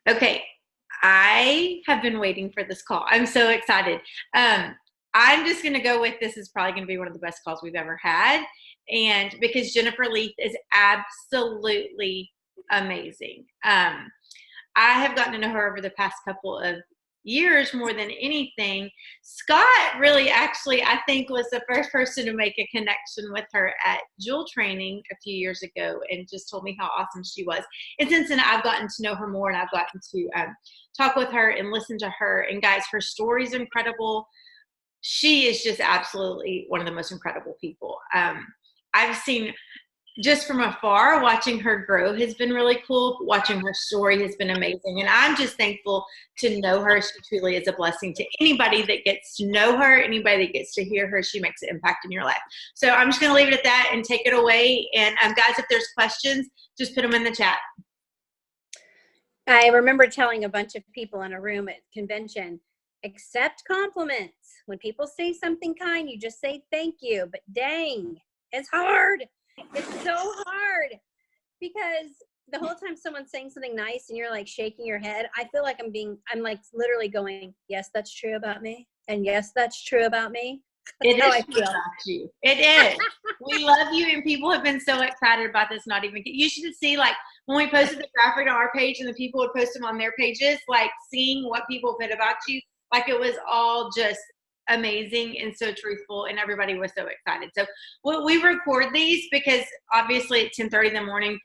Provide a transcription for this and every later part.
Okay, I have been waiting for this call. I'm so excited. I'm just going to go with this is probably going to be one of the best calls we've ever had. And because Jennifer Leath is absolutely amazing. I have gotten to know her over the past couple of years more than anything. Scott really actually, I think, was the first person to make a connection with her at Jewel training a few years ago and just told me how awesome she was. And since then, I've gotten to know her more and I've gotten to talk with her and listen to her. And guys, her story is incredible. She is just absolutely one of the most incredible people. I've seen just from afar, watching her grow has been really cool. Watching her story has been amazing. And I'm just thankful to know her. She truly is a blessing to anybody that gets to know her, anybody that gets to hear her. She makes an impact in your life. So I'm just going to leave it at that and take it away. And guys, if there's questions, just put them in the chat. I remember telling a bunch of people in a room at convention, accept compliments. When people say something kind, you just say thank you. But dang, it's hard. It's so hard because the whole time someone's saying something nice and you're like shaking your head, I feel like I'm like literally going, yes, that's true about me. And yes, that's true about me. It is true about you. It is. We love you, and people have been so excited about this. Not even you should see like when we posted the graphic on our page, and the people would post them on their pages. Like seeing what people put about you, like it was all just amazing and so truthful, and everybody was so excited. So we record these because obviously at 10:30 in the morning,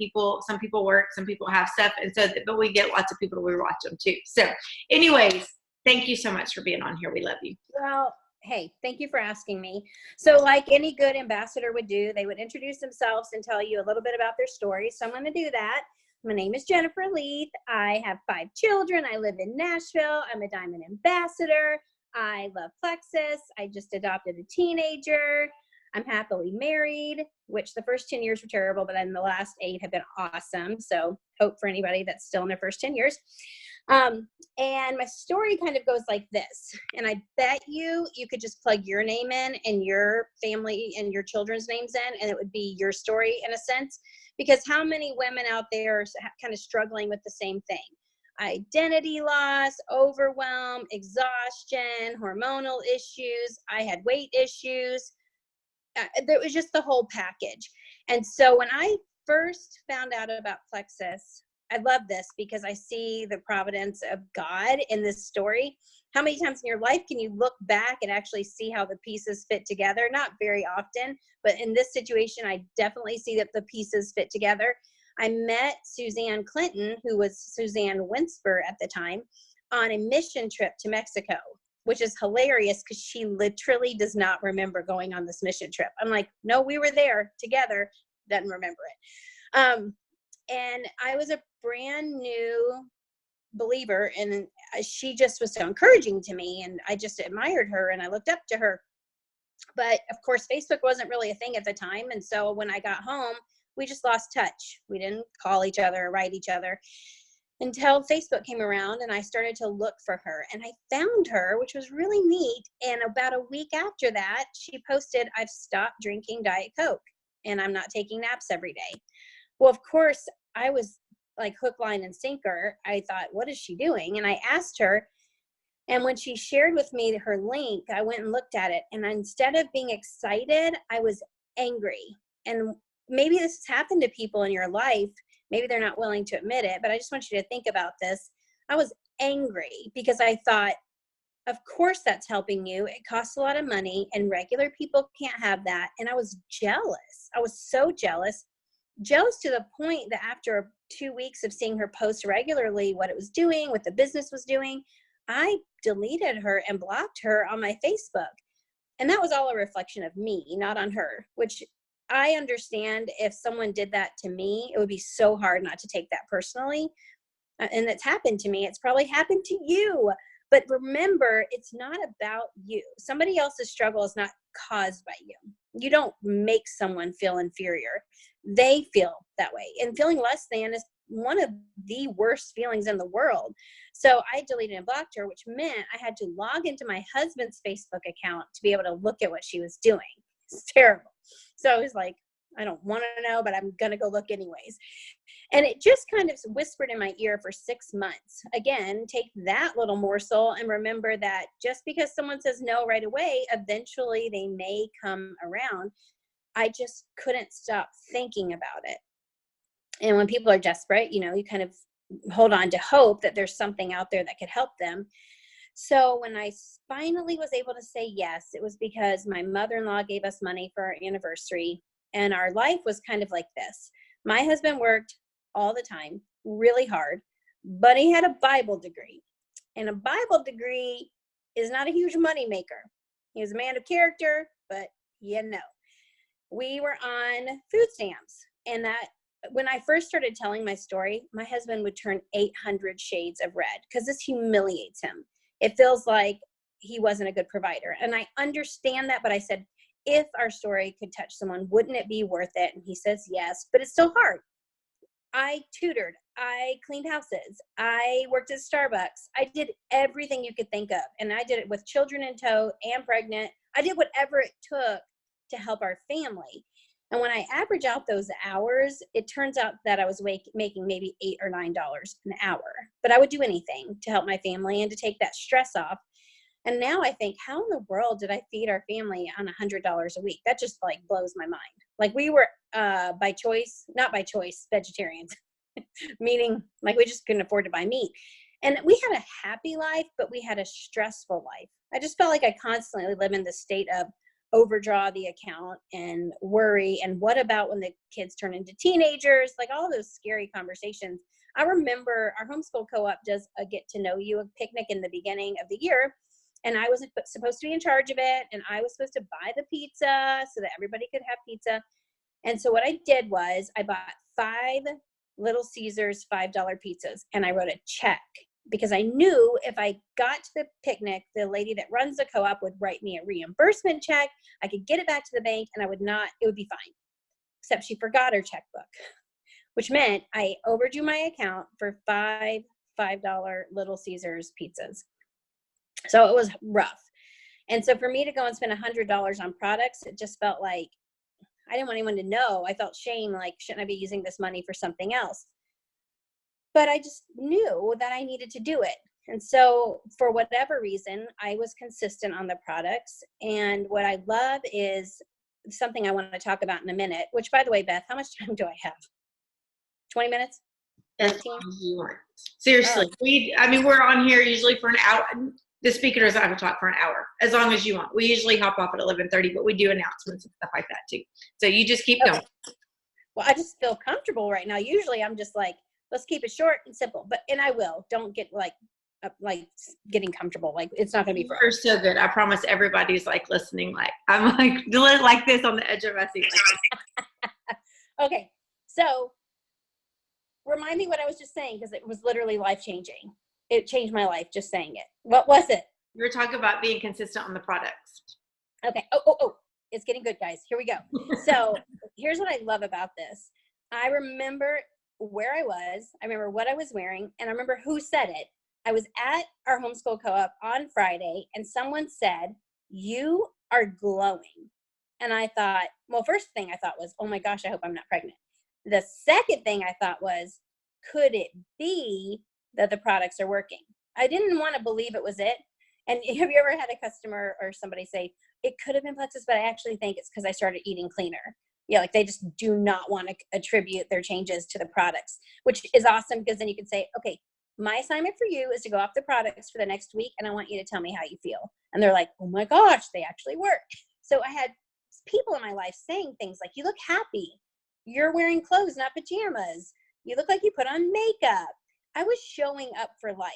some people work, some people have stuff, and so but we get lots of people to watch them too. So, anyways, thank you so much for being on here. We love you. Well. Hey, thank you for asking me. So like any good ambassador would do, they would introduce themselves and tell you a little bit about their story. So I'm going to do that. My name is Jennifer Leath. I have 5 children. I live in Nashville. I'm a Diamond Ambassador. I love Plexus. I just adopted a teenager. I'm happily married, which the first 10 years were terrible, but then the last 8 have been awesome. So hope for anybody that's still in their first 10 years. And my story kind of goes like this, and I bet you could just plug your name in and your family and your children's names in, and it would be your story in a sense, because how many women out there are kind of struggling with the same thing? Identity loss, overwhelm, exhaustion, hormonal issues. I had weight issues. There was just the whole package. And so when I first found out about Plexus, I love this because I see the providence of God in this story. How many times in your life can you look back and actually see how the pieces fit together? Not very often, but in this situation, I definitely see that the pieces fit together. I met Suzanne Clinton, who was Suzanne Winsper at the time, on a mission trip to Mexico, which is hilarious because she literally does not remember going on this mission trip. I'm like, no, we were there together. Doesn't remember it. And I was a brand new believer, and she just was so encouraging to me, and I just admired her and I looked up to her. But of course, Facebook wasn't really a thing at the time. And so when I got home, we just lost touch. We didn't call each other or write each other until Facebook came around, and I started to look for her, and I found her, which was really neat. And about a week after that, she posted, I've stopped drinking Diet Coke and I'm not taking naps every day. Well, of course, I was like hook, line, and sinker. I thought, what is she doing? And I asked her, and when she shared with me her link, I went and looked at it. And instead of being excited, I was angry. And maybe this has happened to people in your life. Maybe they're not willing to admit it, but I just want you to think about this. I was angry because I thought, of course that's helping you. It costs a lot of money and regular people can't have that. And I was jealous. I was so jealous to the point that after 2 weeks of seeing her post regularly what it was doing, what the business was doing, I deleted her and blocked her on my Facebook. And that was all a reflection of me, not on her, which I understand if someone did that to me, it would be so hard not to take that personally. And it's happened to me. It's probably happened to you. But remember, it's not about you. Somebody else's struggle is not caused by you. You don't make someone feel inferior. They feel that way. And feeling less than is one of the worst feelings in the world. So I deleted and blocked her, which meant I had to log into my husband's Facebook account to be able to look at what she was doing. It's terrible. So I was like, I don't want to know, but I'm going to go look anyways. And it just kind of whispered in my ear for 6 months. Again, take that little morsel and remember that just because someone says no right away, eventually they may come around. I just couldn't stop thinking about it. And when people are desperate, you kind of hold on to hope that there's something out there that could help them. So when I finally was able to say yes, it was because my mother-in-law gave us money for our anniversary, and our life was kind of like this. My husband worked all the time, really hard, but he had a Bible degree. And a Bible degree is not a huge money maker. He was a man of character, but we were on food stamps. And that when I first started telling my story, my husband would turn 800 shades of red because this humiliates him. It feels like he wasn't a good provider. And I understand that, but I said, if our story could touch someone, wouldn't it be worth it? And he says, yes, but it's still hard. I tutored, I cleaned houses, I worked at Starbucks. I did everything you could think of. And I did it with children in tow and pregnant. I did whatever it took to help our family. And when I average out those hours, it turns out that I was making maybe $8 or $9 an hour. But I would do anything to help my family and to take that stress off. And now I think, how in the world did I feed our family on $100 a week? That just like blows my mind. Like we were not by choice, vegetarians, meaning like we just couldn't afford to buy meat. And we had a happy life, but we had a stressful life. I just felt like I constantly live in the state of overdraw the account and worry. And what about when the kids turn into teenagers? Like all those scary conversations. I remember our homeschool co-op does a get to know you picnic in the beginning of the year. And I was supposed to be in charge of it. And I was supposed to buy the pizza so that everybody could have pizza. And so what I did was I bought 5 Little Caesars $5 pizzas. And I wrote a check because I knew if I got to the picnic, the lady that runs the co-op would write me a reimbursement check. I could get it back to the bank and it would be fine. Except she forgot her checkbook, which meant I overdrew my account for 5 $5 Little Caesars pizzas. So it was rough. And so for me to go and spend $100 on products, it just felt like I didn't want anyone to know. I felt shame, like, shouldn't I be using this money for something else? But I just knew that I needed to do it. And so for whatever reason, I was consistent on the products. And what I love is something I want to talk about in a minute, which, by the way, Beth, how much time do I have? 20 minutes? As long as you want. Seriously. Oh. We're on here usually for an hour. The speaker doesn't have to talk for an hour, as long as you want. We usually hop off at 11:30, but we do announcements and stuff like that too. So you just keep going. Well, I just feel comfortable right now. Usually I'm just like, let's keep it short and simple. And I will. Don't get like getting comfortable. Like it's not going to be. You're so good. I promise everybody's like listening. Like I'm like this on the edge of my seat. Okay, so remind me what I was just saying because it was literally life changing. It changed my life just saying it. What was it? You were talking about being consistent on the products. Okay. Oh. It's getting good, guys. Here we go. So here's what I love about this. I remember where I was. I remember what I was wearing. And I remember who said it. I was at our homeschool co-op on Friday. And someone said, "You are glowing." And I thought, well, first thing I thought was, oh my gosh, I hope I'm not pregnant. The second thing I thought was, could it be that the products are working? I didn't want to believe it was it. And have you ever had a customer or somebody say, it could have been Plexus, but I actually think it's because I started eating cleaner. Yeah, like they just do not want to attribute their changes to the products, which is awesome because then you can say, okay, my assignment for you is to go off the products for the next week and I want you to tell me how you feel. And they're like, oh my gosh, they actually work. So I had people in my life saying things like, you look happy. You're wearing clothes, not pajamas. You look like you put on makeup. I was showing up for life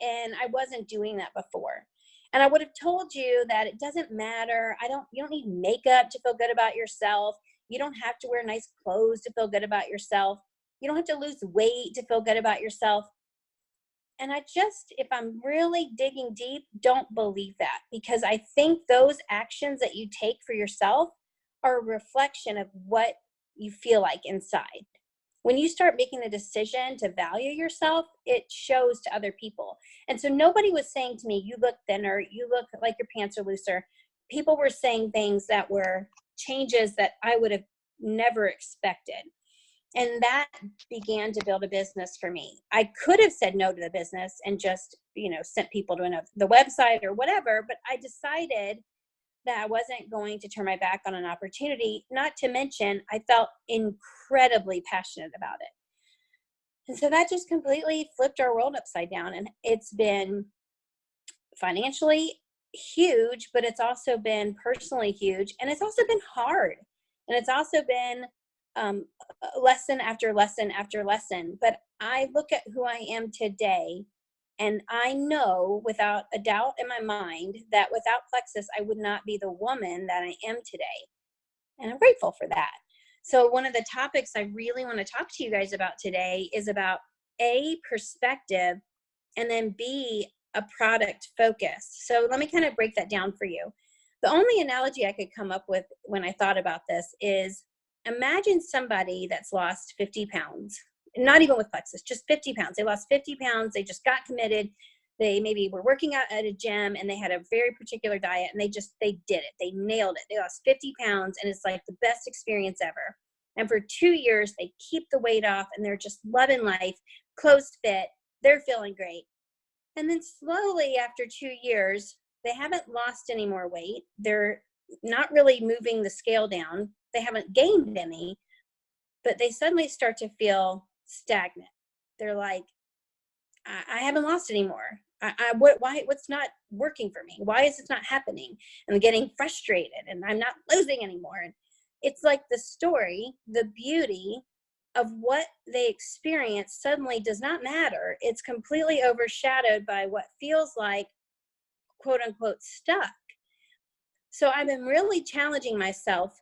and I wasn't doing that before. And I would have told you that it doesn't matter. You don't need makeup to feel good about yourself. You don't have to wear nice clothes to feel good about yourself. You don't have to lose weight to feel good about yourself. And I just, if I'm really digging deep, don't believe that because I think those actions that you take for yourself are a reflection of what you feel like inside. When you start making the decision to value yourself, it shows to other people. And so nobody was saying to me, you look thinner, you look like your pants are looser. People were saying things that were changes that I would have never expected. And that began to build a business for me. I could have said no to the business and just, sent people to the website or whatever, but I decided that I wasn't going to turn my back on an opportunity, not to mention I felt incredibly passionate about it. And so that just completely flipped our world upside down. And it's been financially huge, but it's also been personally huge. And it's also been hard. And it's also been lesson after lesson after lesson. But I look at who I am today, and I know without a doubt in my mind that without Plexus, I would not be the woman that I am today. And I'm grateful for that. So one of the topics I really want to talk to you guys about today is about A, perspective, and then B, a product focus. So let me kind of break that down for you. The only analogy I could come up with when I thought about this is, imagine somebody that's lost 50 pounds, not even with Plexus, just 50 pounds. They lost 50 pounds. They just got committed. They maybe were working out at a gym and they had a very particular diet and they did it. They nailed it. They lost 50 pounds and it's like the best experience ever. And for 2 years, they keep the weight off and they're just loving life, clothes fit, they're feeling great. And then slowly after 2 years, they haven't lost any more weight. They're not really moving the scale down. They haven't gained any, but they suddenly start to feel stagnant. They're like, I haven't lost any more. What's not working for me? Why is this not happening? I'm getting frustrated and I'm not losing anymore. And it's like the story, the beauty of what they experience suddenly does not matter. It's completely overshadowed by what feels like, quote unquote, stuck. So I've been really challenging myself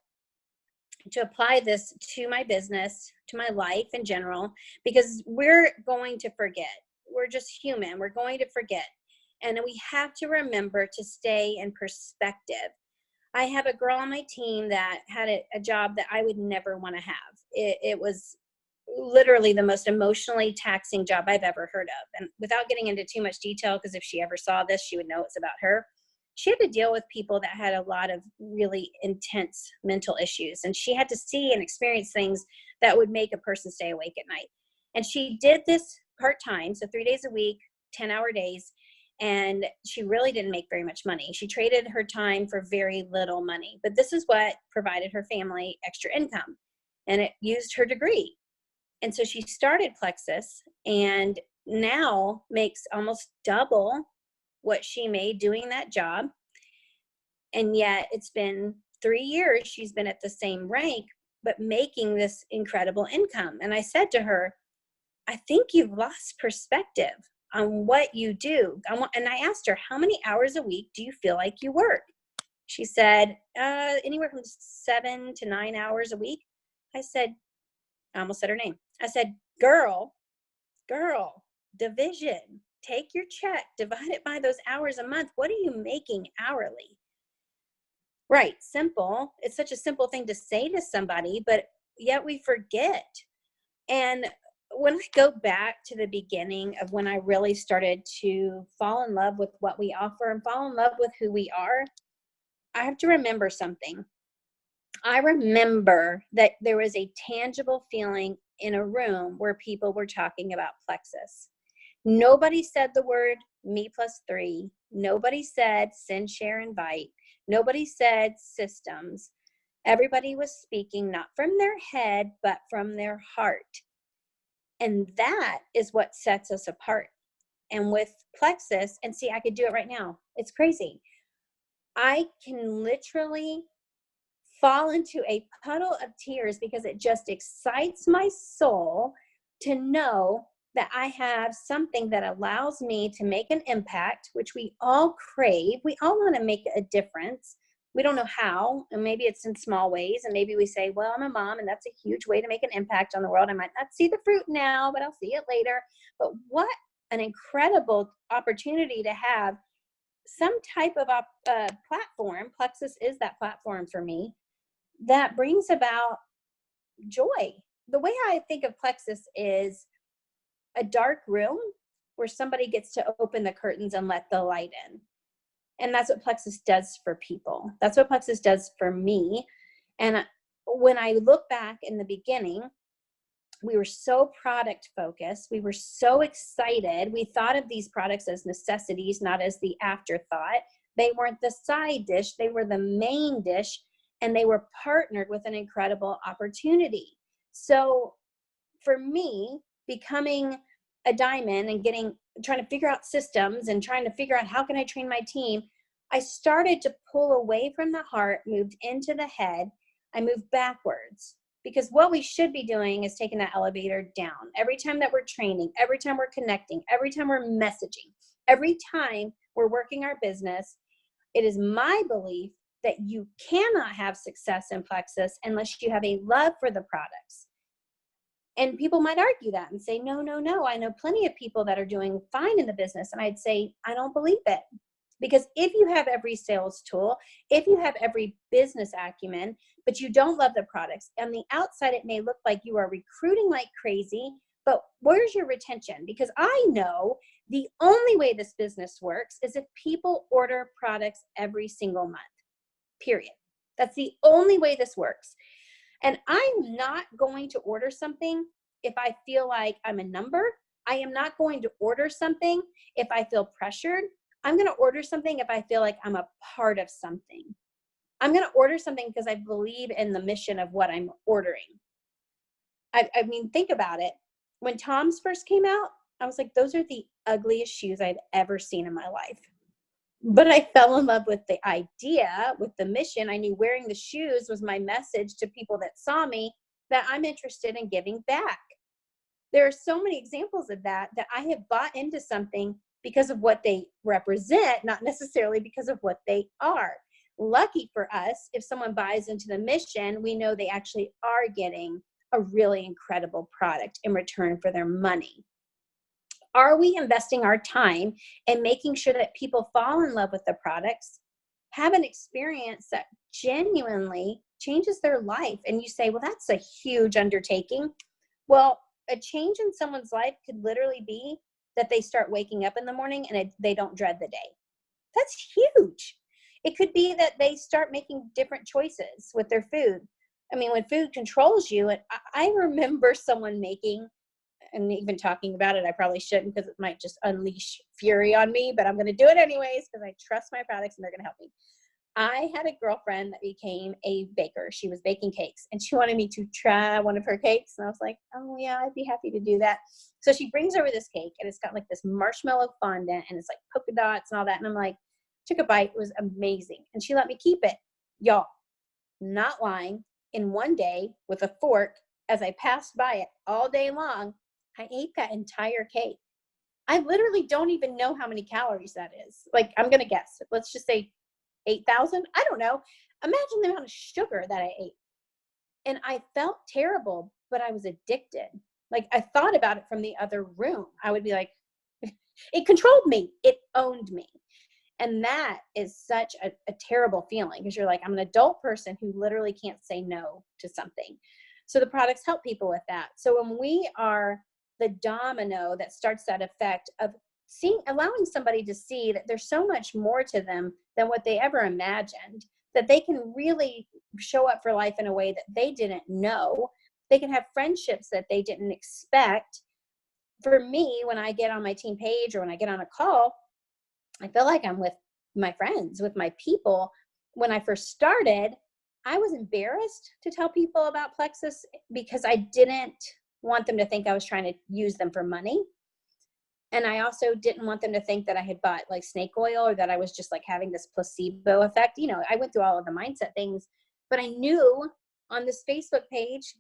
to apply this to my business, to my life in general, because we're going to forget. We're just human. We're going to forget. And we have to remember to stay in perspective. I have a girl on my team that had a job that I would never want to have. It was literally the most emotionally taxing job I've ever heard of. And without getting into too much detail, because if she ever saw this, she would know it's about her. She had to deal with people that had a lot of really intense mental issues. And she had to see and experience things that would make a person stay awake at night. And she did this part-time, so 3 days a week, 10-hour days. And she really didn't make very much money. She traded her time for very little money. But this is what provided her family extra income. And it used her degree. And so she started Plexus and now makes almost double what she made doing that job. And yet it's been 3 years she's been at the same rank, but making this incredible income. And I said to her, I think you've lost perspective on what you do. And I asked her, how many hours a week do you feel like you work? She said, anywhere from 7 to 9 hours a week. I almost said her name. I said, girl, division. Take your check, divide it by those hours a month. What are you making hourly? Right, simple. It's such a simple thing to say to somebody, but yet we forget. And when I go back to the beginning of when I really started to fall in love with what we offer and fall in love with who we are, I have to remember something. I remember that there was a tangible feeling in a room where people were talking about Plexus. Nobody said the word me+3. Nobody said send, share, invite. Nobody said systems. Everybody was speaking not from their head, but from their heart. And that is what sets us apart. And with Plexus, and see, I could do it right now. It's crazy. I can literally fall into a puddle of tears because it just excites my soul to know that I have something that allows me to make an impact, which we all crave. We all want to make a difference. We don't know how, and maybe it's in small ways, and maybe we say, well, I'm a mom, and that's a huge way to make an impact on the world. I might not see the fruit now, but I'll see it later. But what an incredible opportunity to have some type of platform. Plexus is that platform for me that brings about joy. The way I think of Plexus is a dark room where somebody gets to open the curtains and let the light in. And that's what Plexus does for people. That's what Plexus does for me. And when I look back in the beginning, We were so product focused. We were so excited. We thought of these products as necessities, not as the afterthought. They weren't the side dish, they were the main dish, and they were partnered with an incredible opportunity. So for me, becoming a diamond and trying to figure out systems and trying to figure out how can I train my team, I started to pull away from the heart, moved into the head. I moved backwards, because what we should be doing is taking that elevator down. Every time that we're training, every time we're connecting, every time we're messaging, every time we're working our business, it is my belief that you cannot have success in Plexus unless you have a love for the products. And people might argue that and say, no, no, no. I know plenty of people that are doing fine in the business. And I'd say, I don't believe it. Because if you have every sales tool, if you have every business acumen, but you don't love the products, on the outside, it may look like you are recruiting like crazy, but where's your retention? Because I know the only way this business works is if people order products every single month, period. That's the only way this works. And I'm not going to order something if I feel like I'm a number. I am not going to order something if I feel pressured. I'm going to order something if I feel like I'm a part of something. I'm going to order something because I believe in the mission of what I'm ordering. I mean, think about it. When Tom's first came out, I was like, those are the ugliest shoes I've ever seen in my life. But I fell in love with the idea, with the mission. I knew wearing the shoes was my message to people that saw me, that I'm interested in giving back. There are so many examples of that I have bought into something because of what they represent, not necessarily because of what they are. Lucky for us, if someone buys into the mission, we know they actually are getting a really incredible product in return for their money. Are we investing our time in making sure that people fall in love with the products, have an experience that genuinely changes their life? And you say, well, that's a huge undertaking. Well, a change in someone's life could literally be that they start waking up in the morning and they don't dread the day. That's huge. It could be that they start making different choices with their food. I mean, when food controls you, I remember someone making, and even talking about it, I probably shouldn't because it might just unleash fury on me, but I'm going to do it anyways because I trust my products and they're going to help me. I had a girlfriend that became a baker. She was baking cakes and she wanted me to try one of her cakes. And I was like, oh yeah, I'd be happy to do that. So she brings over this cake and it's got like this marshmallow fondant and it's like polka dots and all that. And I'm like, took a bite. It was amazing. And she let me keep it. Y'all, not lying, in one day with a fork, as I passed by it all day long, I ate that entire cake. I literally don't even know how many calories that is. Like, I'm going to guess. Let's just say 8,000. I don't know. Imagine the amount of sugar that I ate. And I felt terrible, but I was addicted. Like, I thought about it from the other room. I would be like, it controlled me. It owned me. And that is such a terrible feeling because you're like, I'm an adult person who literally can't say no to something. So the products help people with that. So when we are the domino that starts that effect of allowing somebody to see that there's so much more to them than what they ever imagined, that they can really show up for life in a way that they didn't know. They can have friendships that they didn't expect. For me, when I get on my team page or when I get on a call, I feel like I'm with my friends, with my people. When I first started, I was embarrassed to tell people about Plexus because I didn't want them to think I was trying to use them for money. And I also didn't want them to think that I had bought like snake oil or that I was just like having this placebo effect. You know, I went through all of the mindset things, but I knew on this Facebook page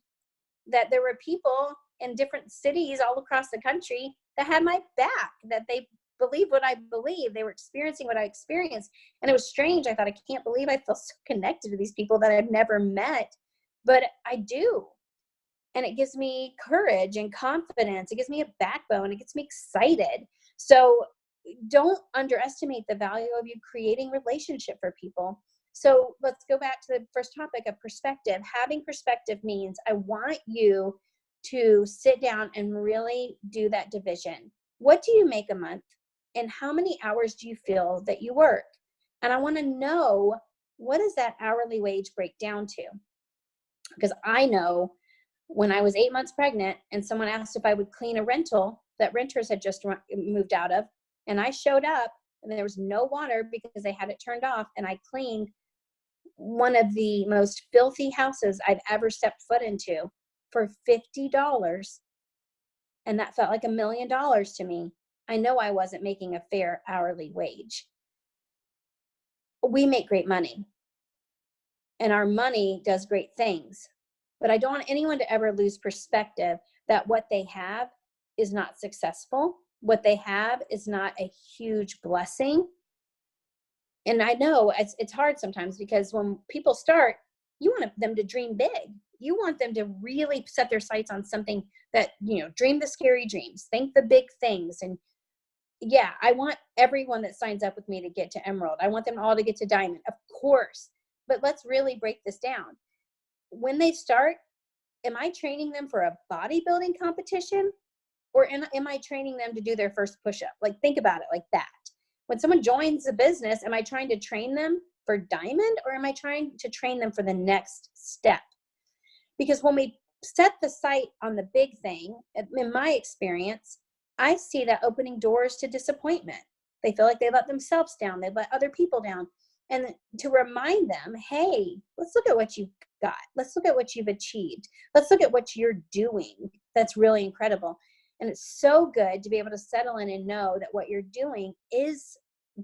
that there were people in different cities all across the country that had my back, that they believed what I believed. They were experiencing what I experienced. And it was strange. I thought, I can't believe I feel so connected to these people that I've never met, but I do. And it gives me courage and confidence. It gives me a backbone. It gets me excited. So don't underestimate the value of you creating relationship for people. So let's go back to the first topic of perspective. Having perspective means I want you to sit down and really do that division. What do you make a month? And how many hours do you feel that you work? And I want to know, what does that hourly wage break down to? Because I know when I was 8 months pregnant and someone asked if I would clean a rental that renters had just moved out of. And I showed up and there was no water because they had it turned off. And I cleaned one of the most filthy houses I've ever stepped foot into for $50. And that felt like $1 million to me. I know I wasn't making a fair hourly wage. We make great money and our money does great things, but I don't want anyone to ever lose perspective that what they have is not successful. What they have is not a huge blessing. And I know it's hard sometimes because when people start, you want them to dream big. You want them to really set their sights on something that, dream the scary dreams, think the big things. And yeah, I want everyone that signs up with me to get to Emerald. I want them all to get to Diamond, of course. But let's really break this down. When they start, am I training them for a bodybuilding competition? Or am I training them to do their first push-up? Like, think about it like that. When someone joins a business, am I trying to train them for Diamond, or am I trying to train them for the next step? Because when we set the sight on the big thing, in my experience, I see that opening doors to disappointment. They feel like they let themselves down. They let other people down. And to remind them, hey, let's look at what you've got. Let's look at what you've achieved. Let's look at what you're doing. That's really incredible. And it's so good to be able to settle in and know that what you're doing is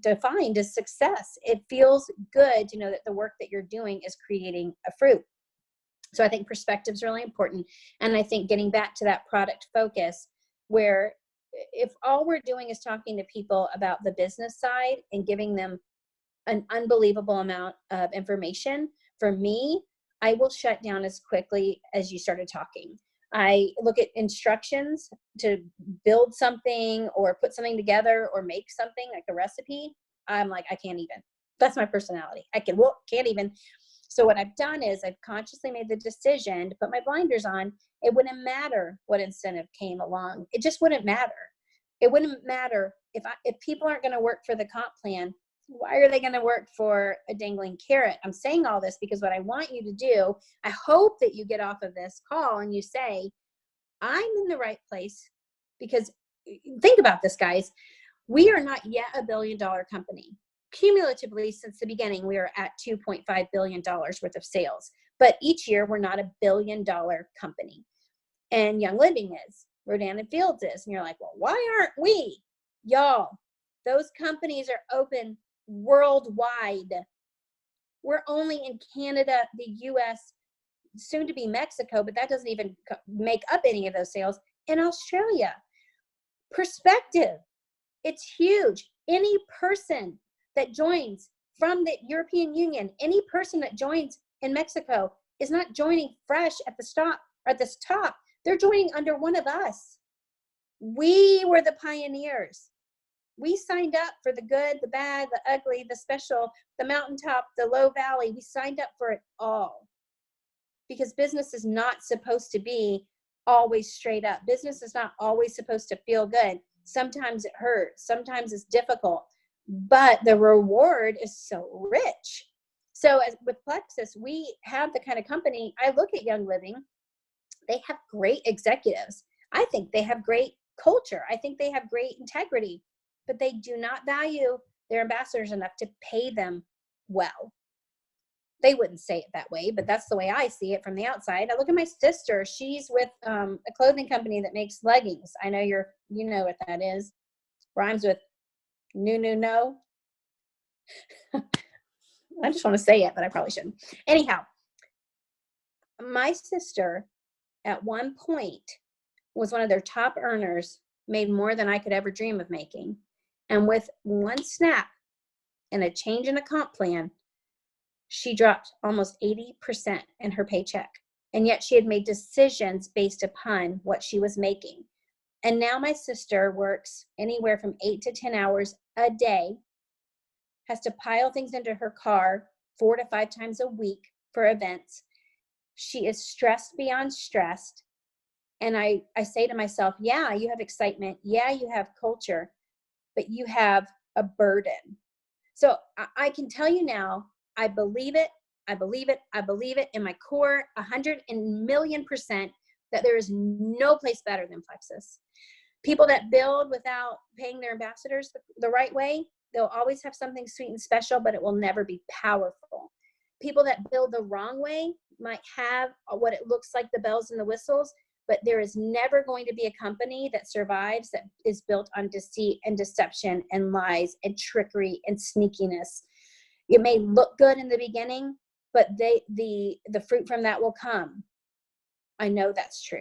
defined as success. It feels good to know that the work that you're doing is creating a fruit. So I think perspective is really important. And I think getting back to that product focus, where if all we're doing is talking to people about the business side and giving them an unbelievable amount of information, for me, I will shut down as quickly as you started talking. I look at instructions to build something or put something together or make something like a recipe. I'm like, I can't even. That's my personality. Can't even. So what I've done is I've consciously made the decision to put my blinders on. It wouldn't matter what incentive came along. It just wouldn't matter. It wouldn't matter if people aren't going to work for the comp plan. Why are they going to work for a dangling carrot? I'm saying all this because what I want you to do, I hope that you get off of this call and you say, I'm in the right place. Because think about this, guys. We are not yet a $1 billion company. Cumulatively, since the beginning, we are at $2.5 billion worth of sales. But each year, we're not a $1 billion company. And Young Living is. Rodan and Fields is. And you're like, well, why aren't we? Y'all, those companies are open worldwide. We're only in Canada, the US, soon to be Mexico, but that doesn't even make up any of those sales, in Australia. Perspective, it's huge. Any person that joins from the European Union, any person that joins in Mexico is not joining fresh at the top. They're joining under one of us. We were the pioneers. We signed up for the good, the bad, the ugly, the special, the mountaintop, the low valley. We signed up for it all. Because business is not supposed to be always straight up. Business is not always supposed to feel good. Sometimes it hurts. Sometimes it's difficult. But the reward is so rich. So with Plexus, we have the kind of company, I look at Young Living, they have great executives. I think they have great culture. I think they have great integrity. But they do not value their ambassadors enough to pay them well. They wouldn't say it that way, but that's the way I see it from the outside. I look at my sister. She's with a clothing company that makes leggings. I know you know what that is. Rhymes with no. I just want to say it, but I probably shouldn't. Anyhow, my sister at one point was one of their top earners, made more than I could ever dream of making. And with one snap and a change in a comp plan, she dropped almost 80% in her paycheck. And yet she had made decisions based upon what she was making. And now my sister works anywhere from 8 to 10 hours a day, has to pile things into her car 4 to 5 times a week for events. She is stressed beyond stressed. And I say to myself, yeah, you have excitement. Yeah, you have culture, but you have a burden. So I can tell you now, I believe it. I believe it. I believe it in my core, 100 million%. that there is no place better than Plexus. People that build without paying their ambassadors the right way, they'll always have something sweet and special, but it will never be powerful. People that build the wrong way might have what it looks like, the bells and the whistles, but there is never going to be a company that survives that is built on deceit and deception and lies and trickery and sneakiness. It may look good in the beginning, but the fruit from that will come. I know that's true.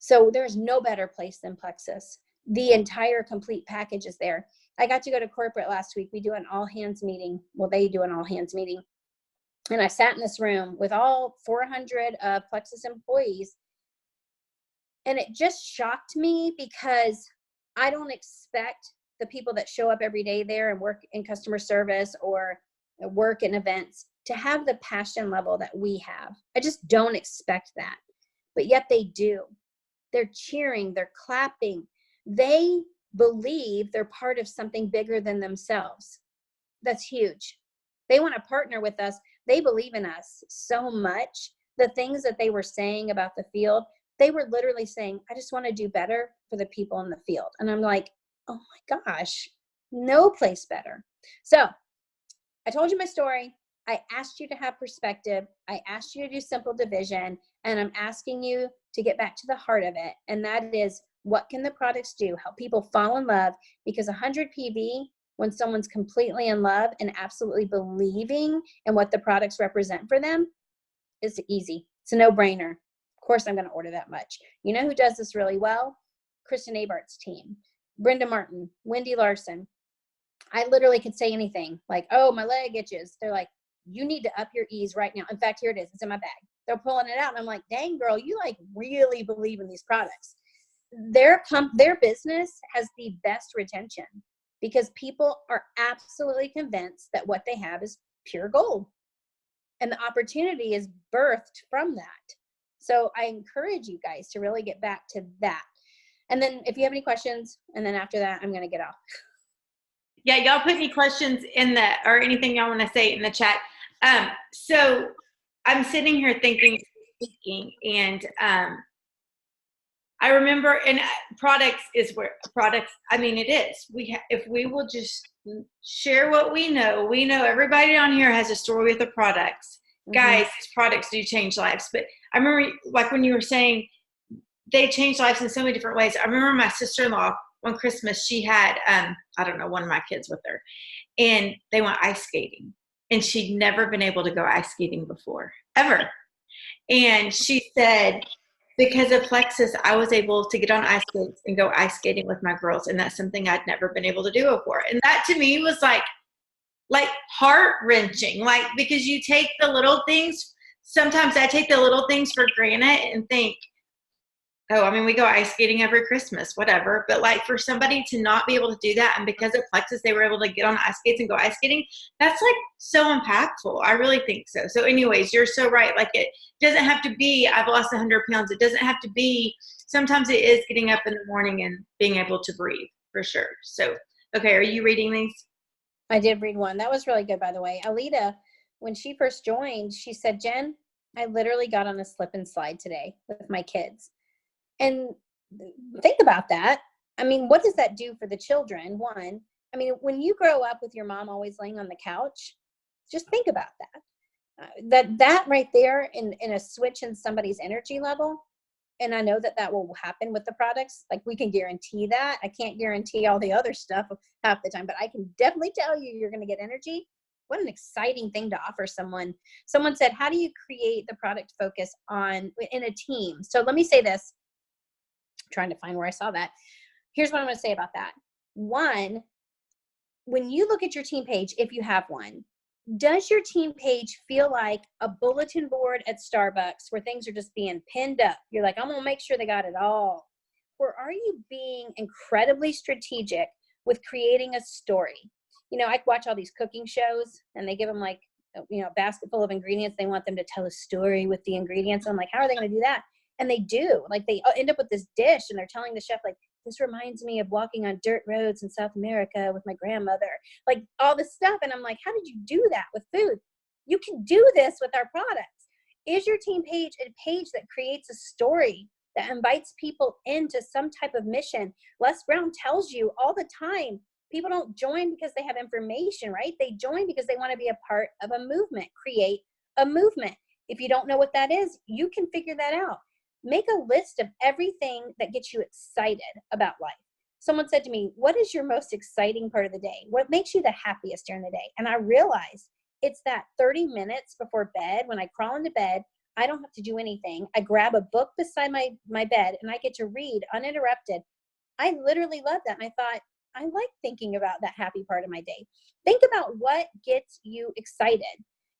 So there's no better place than Plexus. The entire complete package is there. I got to go to corporate last week. We do an all hands meeting. Well, they do an all hands meeting. And I sat in this room with all 400 of Plexus employees. And it just shocked me because I don't expect the people that show up every day there and work in customer service or work in events to have the passion level that we have. I just don't expect that. But yet they do. They're cheering, they're clapping. They believe they're part of something bigger than themselves. That's huge. They want to partner with us. They believe in us so much. The things that they were saying about the field, they were literally saying, I just want to do better for the people in the field. And I'm like, oh my gosh, no place better. So I told you my story. I asked you to have perspective. I asked you to do simple division, and I'm asking you to get back to the heart of it. And that is, what can the products do? Help people fall in love, because 100 PV, when someone's completely in love and absolutely believing in what the products represent for them, is easy. It's a no-brainer. Of course, I'm going to order that much. You know who does this really well? Kristen Abart's team. Brenda Martin, Wendy Larson. I literally could say anything like, oh, my leg itches. They're like, you need to up your ease right now. In fact, here it is. It's in my bag. They're pulling it out. And I'm like, dang, girl, you like really believe in these products. Their business has the best retention because people are absolutely convinced that what they have is pure gold. And the opportunity is birthed from that. So I encourage you guys to really get back to that. And then if you have any questions, and then after that, I'm going to get off. Yeah, y'all put any questions in the, or anything y'all want to say in the chat. So I'm sitting here thinking, and I remember, and products is where products, I mean, it is. If we will just share what we know everybody on here has a story with the products. Mm-hmm. Guys, these products do change lives. But I remember, like when you were saying, they change lives in so many different ways. I remember my sister-in-law, on Christmas, she had, I don't know, one of my kids with her, and they went ice skating, and she'd never been able to go ice skating before, ever. And she said, because of Plexus, I was able to get on ice skates and go ice skating with my girls, and that's something I'd never been able to do before. And that to me was like heart-wrenching, like, because you take the little things. Sometimes I take the little things for granted and think, oh, I mean, we go ice skating every Christmas, whatever. But like for somebody to not be able to do that, and because of Plexus, they were able to get on ice skates and go ice skating, that's like so impactful. I really think so. So anyways, you're so right. Like it doesn't have to be, I've lost 100 pounds. It doesn't have to be, sometimes it is getting up in the morning and being able to breathe, for sure. So, okay, are you reading these? I did read one. That was really good, by the way. Alita, when she first joined, she said, Jen, I literally got on a slip and slide today with my kids. And think about that. I mean, what does that do for the children? One, I mean, when you grow up with your mom always laying on the couch, just think about that. That right there in a switch in somebody's energy level. And I know that will happen with the products. Like we can guarantee that. I can't guarantee all the other stuff half the time, but I can definitely tell you you're going to get energy. What an exciting thing to offer someone. Someone said, how do you create the product focus in a team? So let me say this. Trying to find where I saw that. Here's what I'm going to say about that. One, when you look at your team page, if you have one, does your team page feel like a bulletin board at Starbucks where things are just being pinned up? You're like, I'm going to make sure they got it all. Or are you being incredibly strategic with creating a story? You know, I watch all these cooking shows and they give them like, you know, a basket full of ingredients. They want them to tell a story with the ingredients. I'm like, how are they going to do that? And they do. Like they end up with this dish and they're telling the chef, like, this reminds me of walking on dirt roads in South America with my grandmother, like all this stuff. And I'm like, how did you do that with food? You can do this with our products. Is your team page a page that creates a story that invites people into some type of mission? Les Brown tells you all the time, people don't join because they have information, right? They join because they want to be a part of a movement, create a movement. If you don't know what that is, you can figure that out. Make a list of everything that gets you excited about life. Someone said to me, what is your most exciting part of the day? What makes you the happiest during the day? And I realized it's that 30 minutes before bed, when I crawl into bed, I don't have to do anything. I grab a book beside my bed and I get to read uninterrupted. I literally love that. And I thought, I like thinking about that happy part of my day. Think about what gets you excited.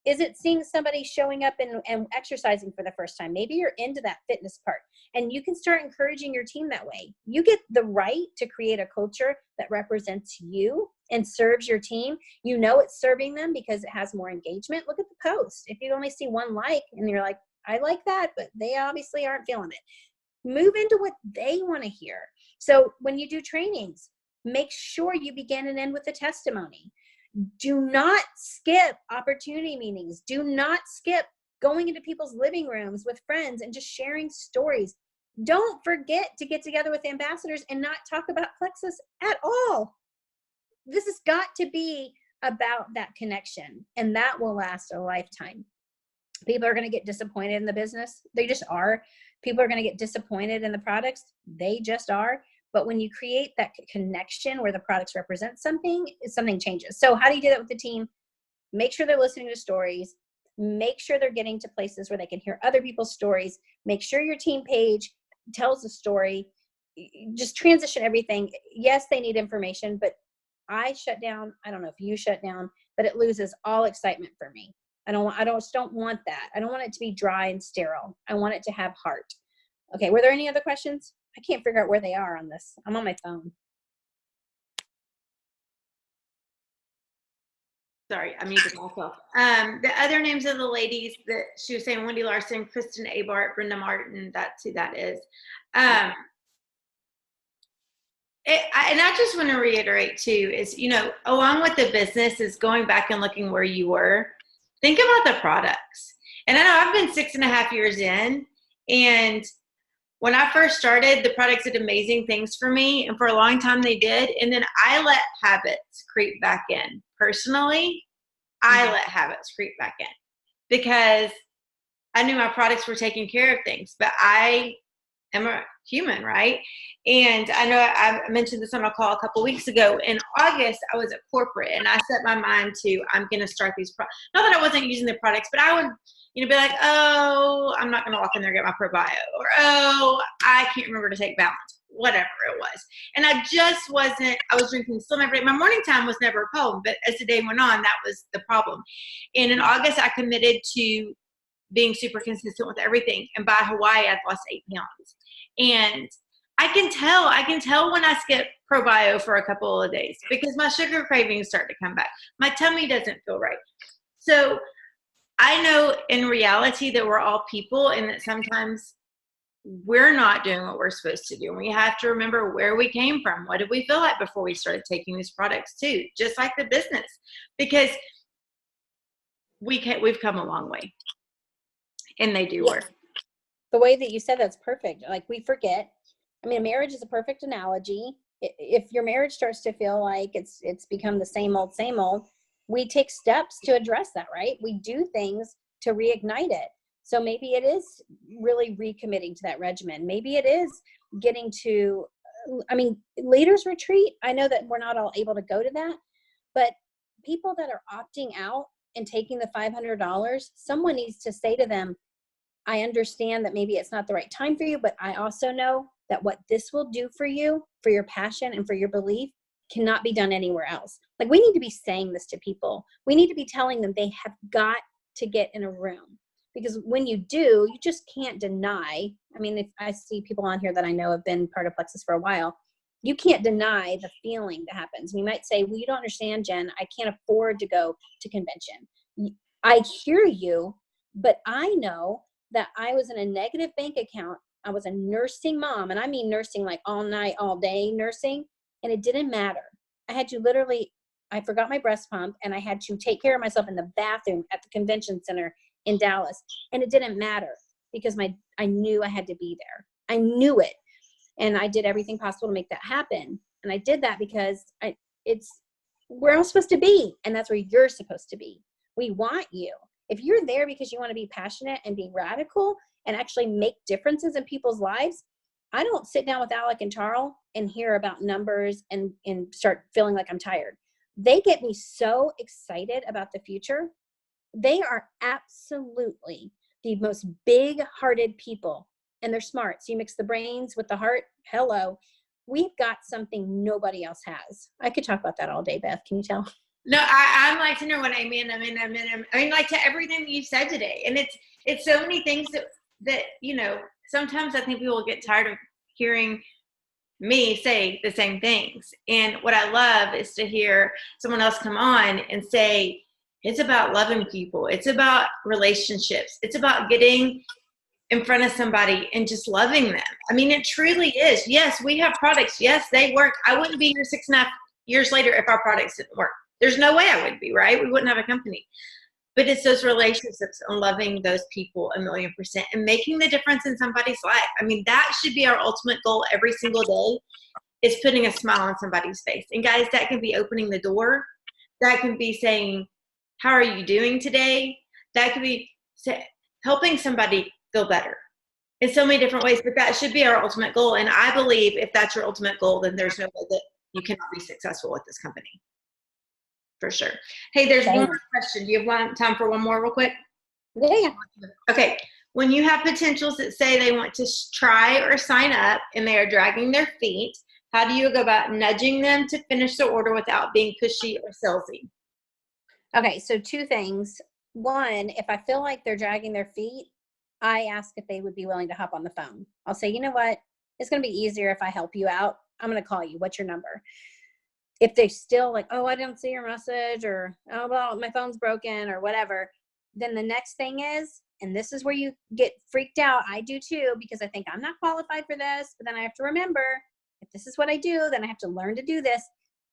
Is it seeing somebody showing up and exercising for the first time? Maybe you're into that fitness part and you can start encouraging your team that way. You get the right to create a culture that represents you and serves your team. You know it's serving them because it has more engagement. Look at the post. If you only see one like and you're like, I like that, but they obviously aren't feeling it. Move into what they want to hear. So when you do trainings, make sure you begin and end with a testimony. Do not skip opportunity meetings. Do not skip going into people's living rooms with friends and just sharing stories. Don't forget to get together with ambassadors and not talk about Plexus at all. This has got to be about that connection, and that will last a lifetime. People are going to get disappointed in the business. They just are. People are going to get disappointed in the products. They just are. But when you create that connection where the products represent something, something changes. So how do you do that with the team? Make sure they're listening to stories. Make sure they're getting to places where they can hear other people's stories. Make sure your team page tells a story. Just transition everything. Yes, they need information, but I shut down. I don't know if you shut down, but it loses all excitement for me. I don't want that. I don't want it to be dry and sterile. I want it to have heart. Okay, were there any other questions? I can't figure out where they are on this. I'm on my phone. Sorry, I muted myself. The other names of the ladies that she was saying, Wendy Larson, Kristen Abart, Brenda Martin, that's who that is. And I just want to reiterate too, is, along with the business is going back and looking where you were. Think about the products. And I know I've been 6.5 years in, and when I first started, the products did amazing things for me, and for a long time they did. And then I let habits creep back in. Personally, I let habits creep back in because I knew my products were taking care of things, but I am a human, right? And I know I mentioned this on a call a couple weeks ago. In August, I was at corporate, and I set my mind to, I'm going to start these products. Not that I wasn't using the products, but I would be like, oh, I'm not going to walk in there and get my probio, or oh, I can't remember to take balance, whatever it was. And I was drinking Slim every day. My morning time was never a problem, but as the day went on, that was the problem. And in August, I committed to being super consistent with everything. And by Hawaii, I'd lost 8 pounds. And I can tell when I skip probio for a couple of days because my sugar cravings start to come back. My tummy doesn't feel right. So I know in reality that we're all people, and that sometimes we're not doing what we're supposed to do. And we have to remember where we came from. What did we feel like before we started taking these products too? Just like the business, because we've come a long way, and they do work. The way that you said that's perfect. Like, we forget. I mean, marriage is a perfect analogy. If your marriage starts to feel like it's become the same old, we take steps to address that, right? We do things to reignite it. So maybe it is really recommitting to that regimen. Maybe it is getting to, leaders retreat. I know that we're not all able to go to that, but people that are opting out and taking the $500, someone needs to say to them, I understand that maybe it's not the right time for you, but I also know that what this will do for you, for your passion and for your belief, cannot be done anywhere else. Like, we need to be saying this to people. We need to be telling them they have got to get in a room, because when you do, you just can't deny. I mean, if I see people on here that I know have been part of Plexus for a while, you can't deny the feeling that happens. And you might say, well, you don't understand, Jen. I can't afford to go to convention. I hear you, but I know that I was in a negative bank account. I was a nursing mom, and I mean nursing like all night, all day nursing, and it didn't matter. I had to I forgot my breast pump, and I had to take care of myself in the bathroom at the convention center in Dallas. And it didn't matter because I knew I had to be there. I knew it. And I did everything possible to make that happen. And I did that because it's where I'm supposed to be. And that's where you're supposed to be. We want you. If you're there because you want to be passionate and be radical and actually make differences in people's lives, I don't sit down with Alec and Charles and hear about numbers and start feeling like I'm tired. They get me so excited about the future. They are absolutely the most big-hearted people, and they're smart. So you mix the brains with the heart. Hello. We've got something nobody else has. I could talk about that all day, Beth. Can you tell? No, I'm like to know what I mean, like to everything that you said today. And it's so many things that, you know, sometimes I think people get tired of hearing me say the same things. And what I love is to hear someone else come on and say, it's about loving people. It's about relationships. It's about getting in front of somebody and just loving them. I mean, it truly is. Yes, we have products. Yes, they work. I wouldn't be here 6.5 years later if our products didn't work. There's no way I would be, right? We wouldn't have a company. But it's those relationships and loving those people 1,000,000% and making the difference in somebody's life. I mean, that should be our ultimate goal every single day, is putting a smile on somebody's face. And guys, that can be opening the door. That can be saying, how are you doing today? That could be helping somebody feel better in so many different ways. But that should be our ultimate goal. And I believe if that's your ultimate goal, then there's no way that you cannot be successful with this company. For sure. Hey, there's one more question. Do you have time for one more real quick? Yeah. Okay. When you have potentials that say they want to try or sign up and they are dragging their feet, how do you go about nudging them to finish the order without being pushy or salesy? Okay, so 2 things. One, if I feel like they're dragging their feet, I ask if they would be willing to hop on the phone. I'll say, you know what? It's going to be easier if I help you out. I'm going to call you. What's your number? If they still like, oh, I didn't see your message, or, oh, well, my phone's broken, or whatever, then the next thing is, and this is where you get freaked out. I do too, because I think I'm not qualified for this, but then I have to remember, if this is what I do, then I have to learn to do this.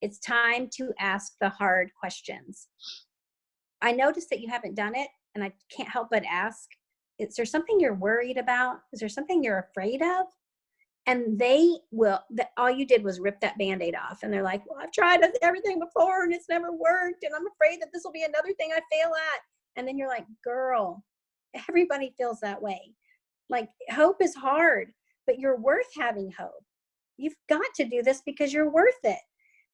It's time to ask the hard questions. I noticed that you haven't done it, and I can't help but ask, is there something you're worried about? Is there something you're afraid of? And they will, all you did was rip that Band-Aid off. And they're like, well, I've tried everything before and it's never worked. And I'm afraid that this will be another thing I fail at. And then you're like, girl, everybody feels that way. Like, hope is hard, but you're worth having hope. You've got to do this because you're worth it.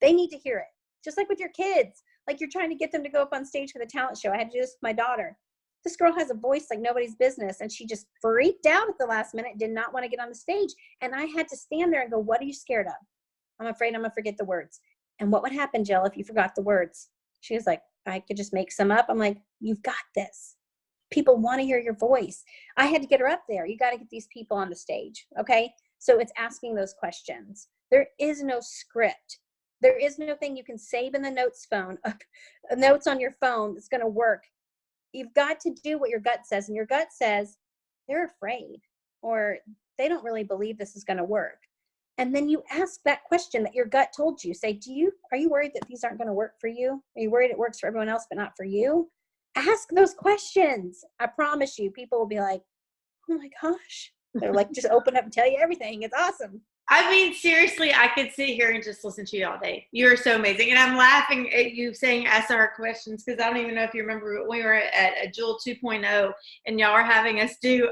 They need to hear it. Just like with your kids, like you're trying to get them to go up on stage for the talent show. I had to do this with my daughter. This girl has a voice like nobody's business, and she just freaked out at the last minute, did not want to get on the stage. And I had to stand there and go, what are you scared of? I'm afraid I'm going to forget the words. And what would happen, Jill, if you forgot the words? She was like, I could just make some up. I'm like, you've got this. People want to hear your voice. I had to get her up there. You got to get these people on the stage. Okay. So it's asking those questions. There is no script. There is no thing you can save in the notes on your phone that's going to work. You've got to do what your gut says, and your gut says they're afraid or they don't really believe this is going to work. And then you ask that question that your gut told you. Say, are you worried that these aren't going to work for you? Are you worried it works for everyone else but not for you? Ask those questions. I promise you, people will be like, oh my gosh. They're like, just open up and tell you everything. It's awesome. I mean, seriously, I could sit here and just listen to you all day. You're so amazing. And I'm laughing at you saying ask our questions, because I don't even know if you remember, but we were at a Jewel 2.0 and y'all were having us do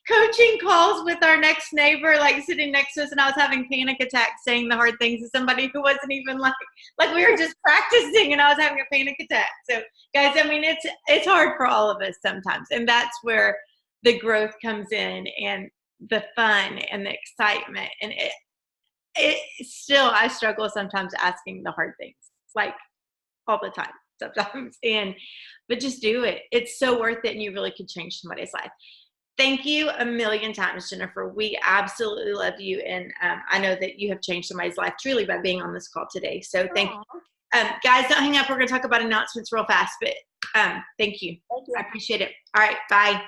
coaching calls with our next neighbor, like sitting next to us, and I was having panic attacks saying the hard things to somebody who wasn't even like we were just practicing, and I was having a panic attack. So guys, I mean, it's hard for all of us sometimes. And that's where the growth comes in, and the fun and the excitement. And it still, I struggle sometimes asking the hard things, like all the time sometimes. But just do it. It's so worth it, and you really could change somebody's life. Thank you a million times, Jennifer. We absolutely love you. And I know that you have changed somebody's life truly by being on this call today. So thank you. Guys, don't hang up. We're going to talk about announcements real fast, but thank you. Thank you. I appreciate it. All right. Bye.